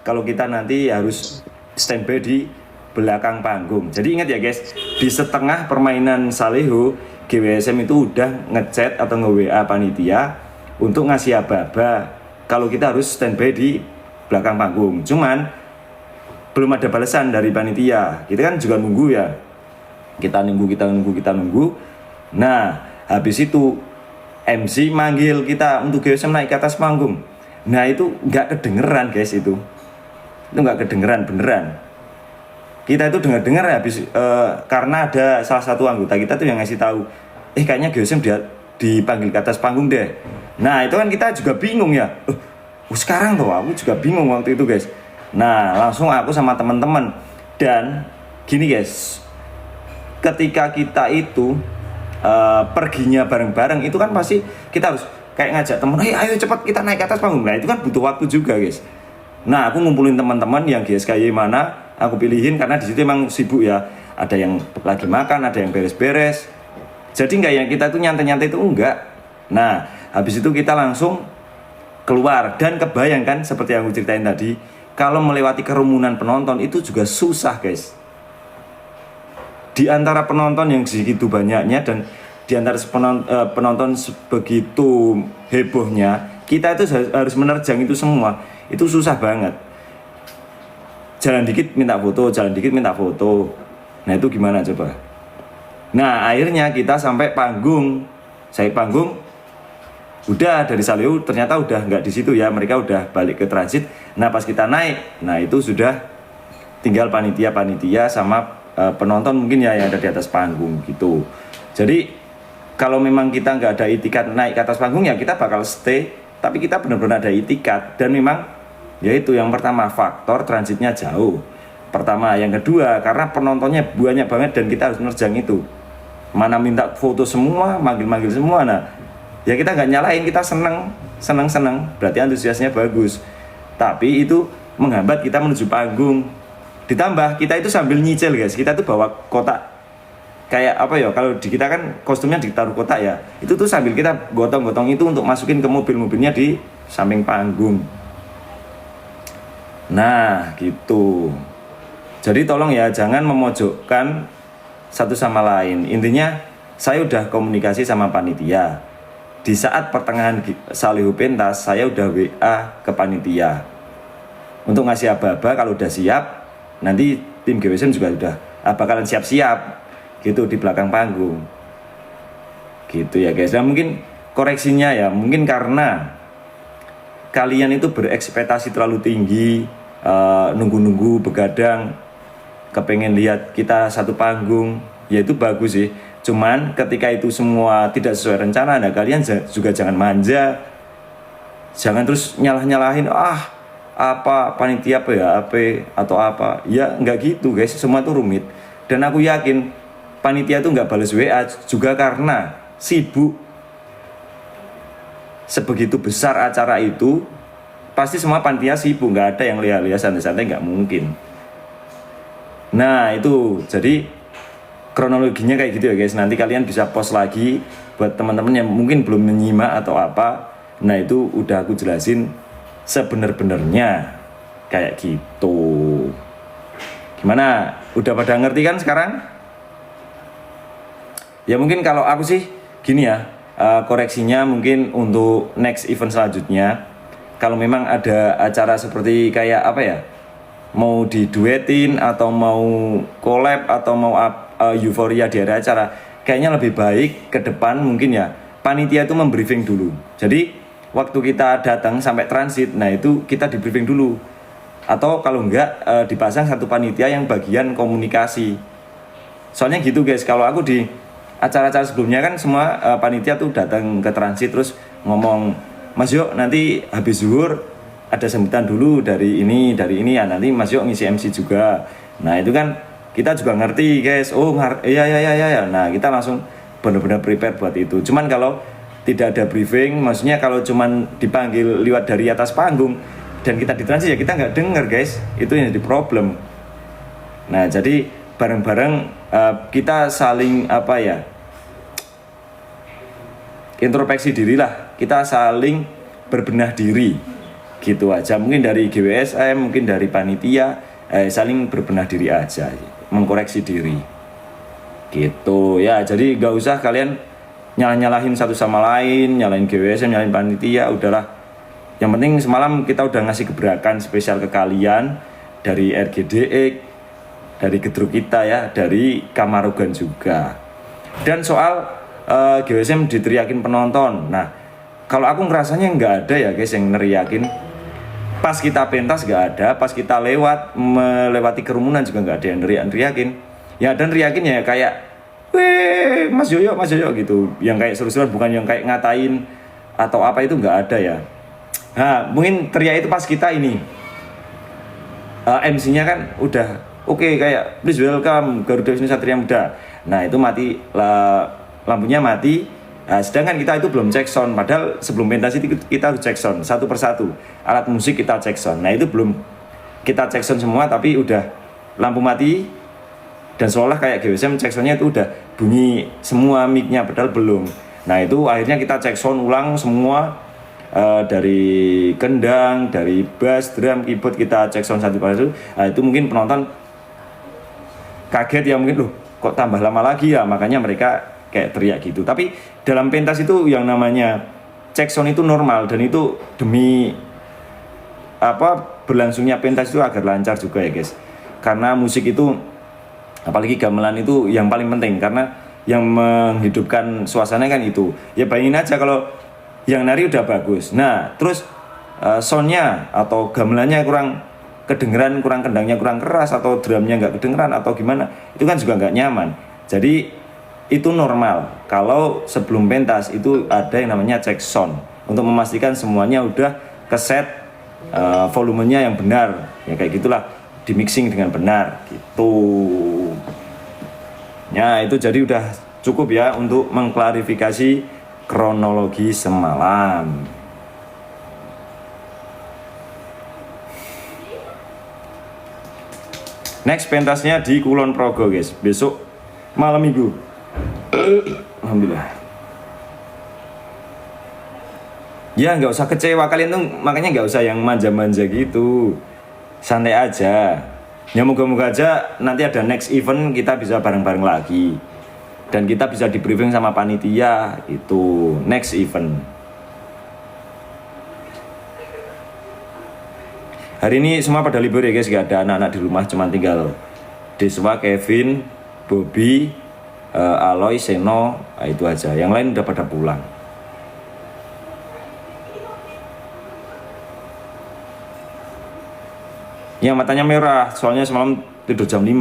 kalau kita nanti harus standby di belakang panggung. Jadi ingat ya guys, di setengah permainan Saleho, GWSM itu udah ngechat atau nge-WA panitia untuk ngasih aba-aba kalau kita harus standby di belakang panggung. Cuman belum ada balasan dari panitia. Kita kan juga nunggu ya. Kita nunggu. Nah, habis itu MC manggil kita untuk GWSM naik ke atas panggung. Nah, itu nggak kedengeran guys itu. Itu nggak kedengeran beneran. Kita itu dengar habis karena ada salah satu anggota kita tuh yang ngasih tahu, kayaknya GWSM dia dipanggil ke atas panggung deh. Nah, itu kan kita juga bingung ya. Sekarang tuh aku juga bingung waktu itu guys. Nah, langsung aku sama teman-teman, dan gini guys, ketika kita itu perginya bareng-bareng itu kan pasti kita harus kayak ngajak temen, ayo cepat kita naik ke atas panggung. Nah, itu kan butuh waktu juga guys. Nah, aku ngumpulin teman-teman yang GSKY mana, aku pilihin karena di situ emang sibuk ya. Ada yang lagi makan, ada yang beres-beres. Jadi enggak yang kita itu nyantai-nyantai itu enggak. Nah, habis itu kita langsung keluar, dan kebayangkan seperti yang aku ceritain tadi, kalau melewati kerumunan penonton itu juga susah guys. Di antara penonton yang segitu banyaknya dan di antara penonton sebegitu hebohnya, kita itu harus menerjang itu semua. Itu susah banget. Jalan dikit minta foto. Nah, itu gimana coba? Nah, akhirnya kita sampai panggung. Udah dari Saleho ternyata udah nggak di situ ya, mereka udah balik ke transit. Nah, pas kita naik, nah itu sudah tinggal panitia sama penonton mungkin ya yang ada di atas panggung gitu. Jadi kalau memang kita nggak ada itikat naik ke atas panggung ya kita bakal stay, tapi kita benar-benar ada itikat. Dan memang yaitu yang pertama, faktor transitnya jauh. Pertama, yang kedua karena penontonnya banyak banget dan kita harus nerjang itu. Mana minta foto semua, manggil semua. Nah, ya kita nggak nyalahin, kita seneng, berarti antusiasnya bagus. Tapi itu menghambat kita menuju panggung. Ditambah kita itu sambil nyicil guys, kita tuh bawa kotak kayak apa ya, kalau di kita kan kostumnya ditaruh kotak ya, itu tuh sambil kita gotong-gotong itu untuk masukin ke mobil-mobilnya di samping panggung. Nah gitu. Jadi tolong ya jangan memojokkan satu sama lain. Intinya saya udah komunikasi sama panitia. Di saat pertengahan Saleho pentas, saya udah WA ke panitia untuk ngasih aba-aba kalau udah siap, nanti tim GWSM juga udah bakalan siap-siap gitu di belakang panggung. Gitu ya guys. Nah, mungkin koreksinya ya, mungkin karena kalian itu berekspektasi terlalu tinggi, nunggu-nunggu begadang, kepengen lihat kita satu panggung, ya itu bagus sih. Cuman ketika itu semua tidak sesuai rencana, nah kalian juga jangan manja. Jangan terus nyalahin apa panitia atau apa. Ya nggak gitu guys, semua itu rumit. Dan aku yakin panitia itu nggak balas WA juga karena sibuk. Sebegitu besar acara itu, pasti semua panitia sibuk, nggak ada yang lihat-lihat santai-santai, nggak mungkin. Nah itu, jadi kronologinya kayak gitu ya guys. Nanti kalian bisa post lagi buat teman-teman yang mungkin belum menyimak atau apa. Nah itu udah aku jelasin sebenar-benarnya kayak gitu. Gimana? Udah pada ngerti kan sekarang? Ya mungkin kalau aku sih gini ya, koreksinya mungkin untuk next event selanjutnya, kalau memang ada acara seperti kayak apa ya, mau diduetin atau mau collab atau mau euforia di area acara, kayaknya lebih baik ke depan mungkin ya panitia itu membriefing dulu. Jadi waktu kita datang sampai transit, nah itu kita di briefing dulu. Atau kalau enggak dipasang satu panitia yang bagian komunikasi. Soalnya gitu guys, kalau aku di acara-acara sebelumnya kan semua panitia tuh datang ke transit terus ngomong, Mas Yok nanti habis zuhur ada sambutan dulu dari ini ya, nanti Mas Yok ngisi MC juga. Nah itu kan kita juga ngerti guys, iya. Nah kita langsung benar-benar prepare buat itu. Cuman kalau tidak ada briefing, maksudnya kalau cuman dipanggil lewat dari atas panggung dan kita di transit ya kita nggak denger guys, itu yang jadi problem. Nah jadi bareng-bareng kita saling introspeksi diri lah, kita saling berbenah diri gitu aja. Mungkin dari GWSM, mungkin dari panitia, saling berbenah diri aja, mengkoreksi diri gitu ya. Jadi gak usah kalian nyalahin satu sama lain, nyalahin GWSM, nyalahin panitia, udahlah. Yang penting semalam kita udah ngasih gebrakan spesial ke kalian dari RGDX, dari Gedruk kita ya, dari Kamarogan juga. Dan soal GWSM diteriakin penonton, nah kalau aku ngerasanya nggak ada ya guys yang neriakin. Pas kita pentas nggak ada, pas kita melewati kerumunan juga nggak ada yang neriakin. Ya dan neriakin ya kayak, weh Mas Yoyo gitu, yang kayak seru-seruan, bukan yang kayak ngatain atau apa, itu nggak ada ya. Nah mungkin teriak itu pas kita ini MC-nya kan udah oke, kayak please welcome Garuda Wisnu Satria Muda. Nah itu mati lampunya mati. Nah, sedangkan kita itu belum cek sound, padahal sebelum pentas itu kita harus cek sound satu persatu, alat musik kita cek sound. Nah itu belum kita cek sound semua, tapi udah lampu mati dan seolah kayak GWSM cek soundnya itu udah bunyi semua mic-nya, padahal belum. Nah itu akhirnya kita cek sound ulang semua, dari kendang, dari bass, drum, keyboard, kita cek sound satu persatu. Nah itu mungkin penonton kaget ya, mungkin loh kok tambah lama lagi ya, makanya mereka kayak teriak gitu. Tapi dalam pentas itu yang namanya cek sound itu normal, dan itu demi berlangsungnya pentas itu agar lancar juga ya guys. Karena musik itu, apalagi gamelan itu yang paling penting, karena yang menghidupkan suasana kan itu. Ya bayangin aja kalau yang nari udah bagus, nah terus soundnya atau gamelannya kurang kedengeran, kurang kendangnya kurang keras, atau drumnya nggak kedengeran atau gimana, itu kan juga nggak nyaman. Jadi itu normal kalau sebelum pentas itu ada yang namanya cek sound untuk memastikan semuanya udah keset, volumenya yang benar ya, kayak gitulah, di mixing dengan benar gitu ya. Itu jadi udah cukup ya untuk mengklarifikasi kronologi semalam. Next pentasnya di Kulon Progo guys, besok malam minggu. Alhamdulillah. Ya nggak usah kecewa kalian tuh, makanya nggak usah yang manja-manja gitu, santai aja. Ya moga-moga aja nanti ada next event kita bisa bareng-bareng lagi, dan kita bisa di briefing sama panitia itu next event. Hari ini semua pada libur ya guys, gak ada anak-anak di rumah, cuma tinggal Deswa, Kevin, Bobby, Aloy, Seno, itu aja. Yang lain udah pada pulang. Yang matanya merah, soalnya semalam tidur jam 5.